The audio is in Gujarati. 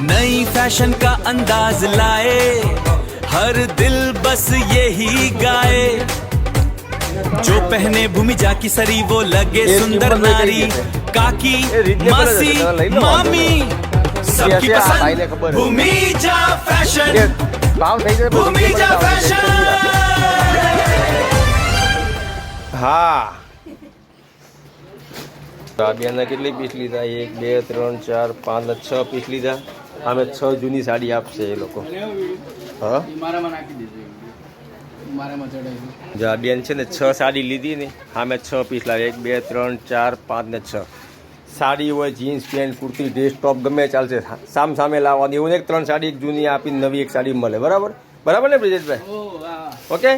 नई फैशन का अंदाज लाए, हर दिल बस यही गाए, जो पहने भूमिजा की सरी वो लगे सुंदर नारी, काकी मासी मामी सबकी पसंद भूमिजा फैशन, भूमिजा फैशन। હા તો આ બેને કેટલી પીસ લીધા? 1 2 3 4 5 6 પીસ લીધા. અમે 6 જૂની સાડી આપશે એ લોકો. હા જો આ બેન છે ને 6 સાડી લીધી ને, અમે 6 પીસ લાવ્યા. 1 2 3 4 5 ને 6 સાડી હોય, જીન્સ પેન્ટ કુર્તી ડ્રેસ ટોપ ગમે ચાલશે. સામ સામે લાવવાની એવું ને, 3 સાડી એક જૂની આપીને નવી એક સાડી મળે. બરાબર બરાબર ને બ્રિજેશભાઈ? ઓકે.